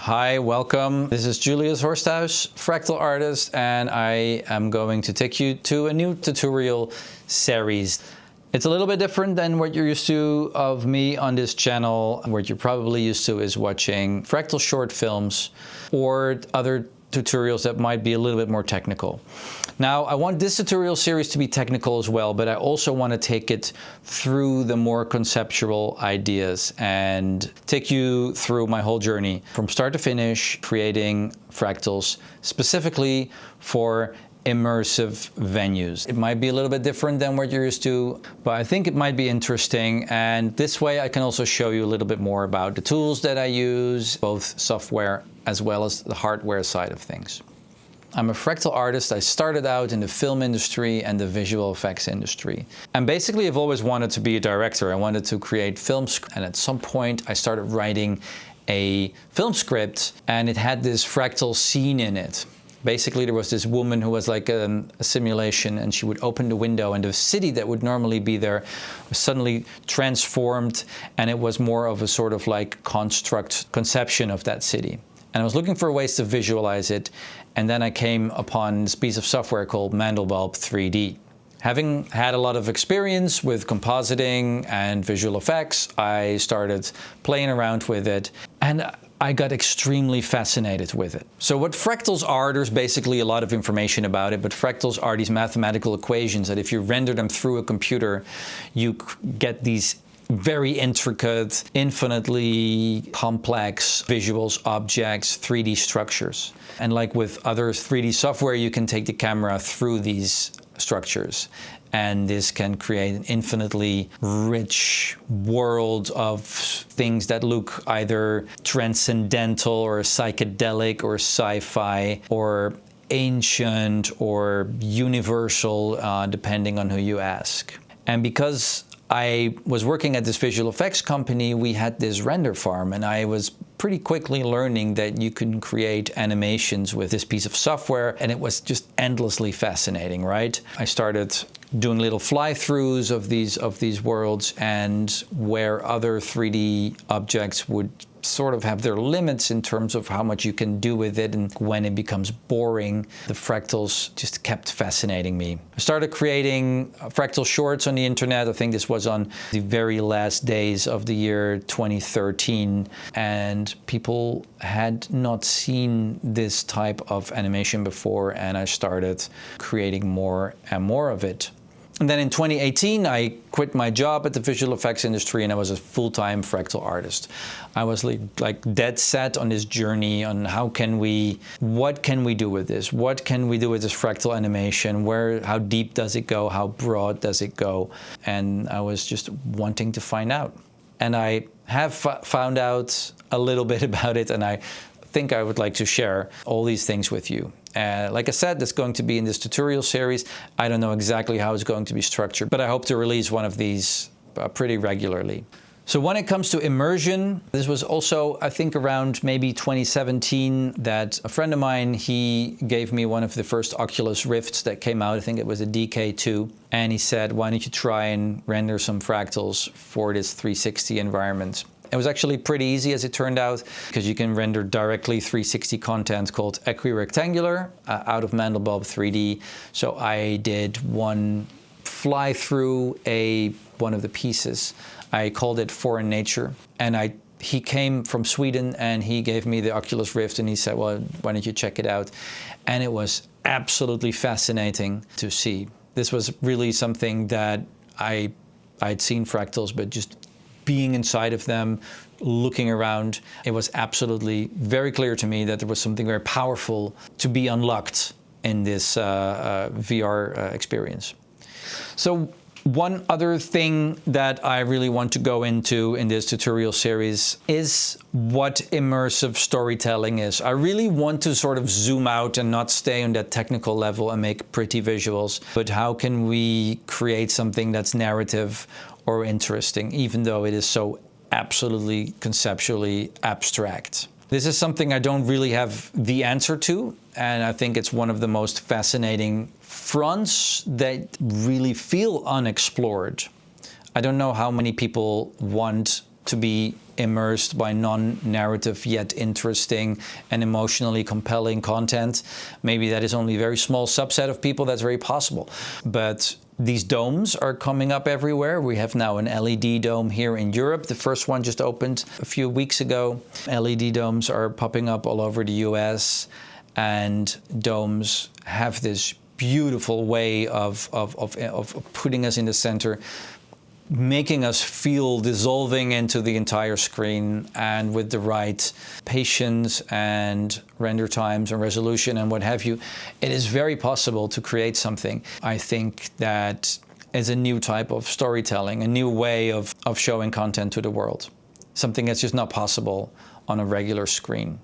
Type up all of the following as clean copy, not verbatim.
Hi, welcome. This is Julius Horsthuis, Fractal artist, and I am going to take you to a new tutorial series. It's a little bit different than what you're used to of me on this channel. What you're probably used to is watching Fractal short films or other tutorials that might be a little bit more technical. Now, I want this tutorial series to be technical as well, but I also want to take it through the more conceptual ideas and take you through my whole journey from start to finish, creating fractals specifically for immersive venues. It might be a little bit different than what you're used to, but I think it might be interesting. And this way I can also show you a little bit more about the tools that I use, both software as well as the hardware side of things. I'm a fractal artist. I started out in the film industry and the visual effects industry. And basically I've always wanted to be a director. I wanted to create films, and at some point I started writing a film script and it had this fractal scene in it. Basically, there was this woman who was like a simulation, and she would open the window and the city that would normally be there was suddenly transformed, and it was more of a sort of like conception of that city. And I was looking for ways to visualize it, and then I came upon this piece of software called Mandelbulb 3D. Having had a lot of experience with compositing and visual effects, I started playing around with it, and I got extremely fascinated with it. So what fractals are, there's basically a lot of information about it, but fractals are these mathematical equations that if you render them through a computer, you get these very intricate, infinitely complex visuals, objects, 3D structures. And like with other 3D software, you can take the camera through these structures. And this can create an infinitely rich world of things that look either transcendental or psychedelic or sci-fi or ancient or universal, depending on who you ask. And because I was working at this visual effects company, we had this render farm, and I was pretty quickly learning that you can create animations with this piece of software, and it was just endlessly fascinating, right? I started doing little fly-throughs of these worlds, and where other 3D objects would sort of have their limits in terms of how much you can do with it, and when it becomes boring, the fractals just kept fascinating me. I started creating fractal shorts on the internet. I think this was on the very last days of the year 2013, and people had not seen this type of animation before, and I started creating more and more of it. And then in 2018, I quit my job at the visual effects industry, and I was a full-time fractal artist. I was like dead set on this journey on what can we do with this? What can we do with this fractal animation? How deep does it go? How broad does it go? And I was just wanting to find out. And I have found out a little bit about it, and I think I would like to share all these things with you. Like I said, that's going to be in this tutorial series. I don't know exactly how it's going to be structured, but I hope to release one of these pretty regularly. So when it comes to immersion, this was also, I think, around maybe 2017 that a friend of mine, he gave me one of the first Oculus Rifts that came out. I think it was a DK2. And he said, why don't you try and render some fractals for this 360 environment? It was actually pretty easy, as it turned out, because you can render directly 360 content called equirectangular out of Mandelbulb 3D. So I did one fly through one of the pieces. I called it Foreign Nature, and he came from Sweden and he gave me the Oculus Rift, and he said, well, why don't you check it out? And it was absolutely fascinating to see. This was really something that I'd seen fractals, but just being inside of them, looking around, it was absolutely very clear to me that there was something very powerful to be unlocked in this VR experience. So one other thing that I really want to go into in this tutorial series is what immersive storytelling is. I really want to sort of zoom out and not stay on that technical level and make pretty visuals, but how can we create something that's narrative or interesting, even though it is so absolutely conceptually abstract. This is something I don't really have the answer to, and I think it's one of the most fascinating fronts that really feel unexplored. I don't know how many people want to be immersed by non-narrative yet interesting and emotionally compelling content. Maybe that is only a very small subset of people, that's very possible. But these domes are coming up everywhere. We have now an LED dome here in Europe. The first one just opened a few weeks ago. LED domes are popping up all over the US, and domes have this beautiful way of putting us in the center, making us feel dissolving into the entire screen, and with the right patience and render times and resolution and what have you, it is very possible to create something. I think that is a new type of storytelling, a new way of showing content to the world. Something that's just not possible on a regular screen.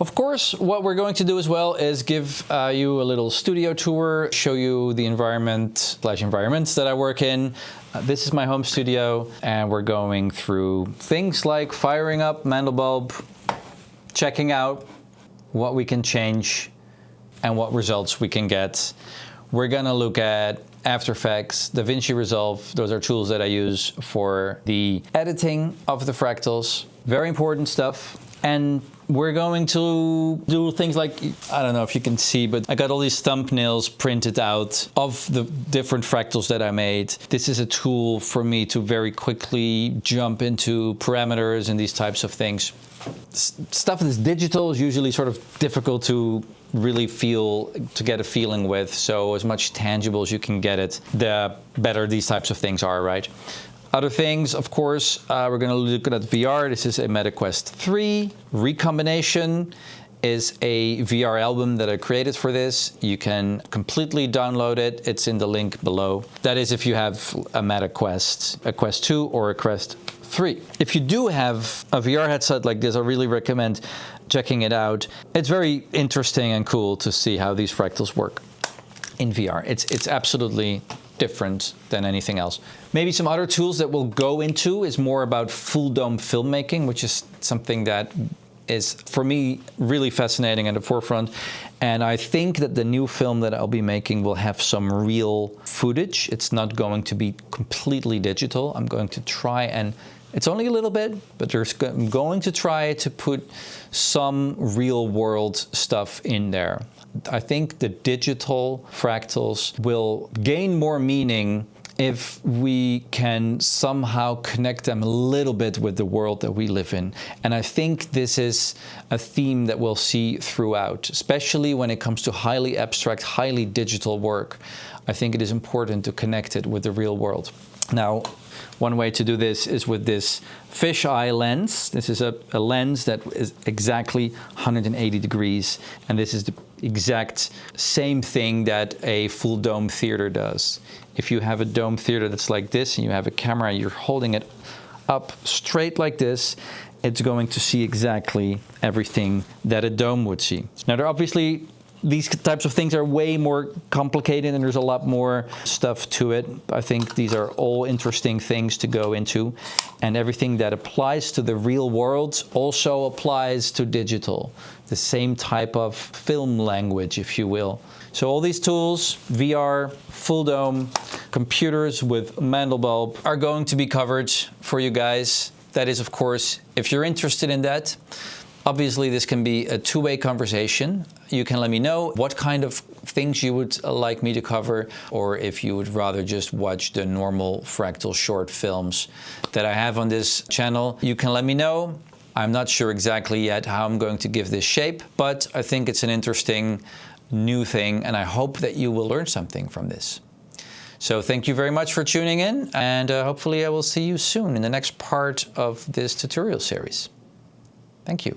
Of course, what we're going to do as well is give you a little studio tour, show you the environments that I work in. This is my home studio, and we're going through things like firing up Mandelbulb, checking out what we can change and what results we can get. We're gonna look at After Effects, DaVinci Resolve. Those are tools that I use for the editing of the fractals. Very important stuff. And we're going to do things like, I don't know if you can see, but I got all these thumbnails printed out of the different fractals that I made. This is a tool for me to very quickly jump into parameters and these types of things. Stuff that's digital is usually sort of difficult to really to get a feeling with. So as much tangible as you can get it, the better these types of things are, right? Other things, of course, we're going to look at VR. This is a MetaQuest 3. Recombination is a VR album that I created for this. You can completely download it. It's in the link below. That is if you have a MetaQuest, a Quest 2 or a Quest 3. If you do have a VR headset like this, I really recommend checking it out. It's very interesting and cool to see how these fractals work in VR. It's absolutely different than anything else. Maybe some other tools that we'll go into is more about full dome filmmaking, which is something that is, for me, really fascinating at the forefront. And I think that the new film that I'll be making will have some real footage. It's not going to be completely digital. I'm going to try, and it's only a little bit, but I'm going to try to put some real world stuff in there. I think the digital fractals will gain more meaning if we can somehow connect them a little bit with the world that we live in. And I think this is a theme that we'll see throughout, especially when it comes to highly abstract, highly digital work. I think it is important to connect it with the real world. Now, one way to do this is with this fisheye lens. This is a lens that is exactly 180 degrees, and this is the exact same thing that a full dome theater does. If you have a dome theater that's like this and you have a camera, you're holding it up straight like this, it's going to see exactly everything that a dome would see. Now, there are obviously these types of things are way more complicated and there's a lot more stuff to it. I think these are all interesting things to go into, and everything that applies to the real world also applies to digital. The same type of film language, if you will. So all these tools, VR, full dome, computers with Mandelbulb, are going to be covered for you guys. That is, of course, if you're interested in that. Obviously, this can be a two-way conversation. You can let me know what kind of things you would like me to cover, or if you would rather just watch the normal Fractal short films that I have on this channel. You can let me know. I'm not sure exactly yet how I'm going to give this shape, but I think it's an interesting new thing, and I hope that you will learn something from this. So thank you very much for tuning in, and hopefully I will see you soon in the next part of this tutorial series. Thank you.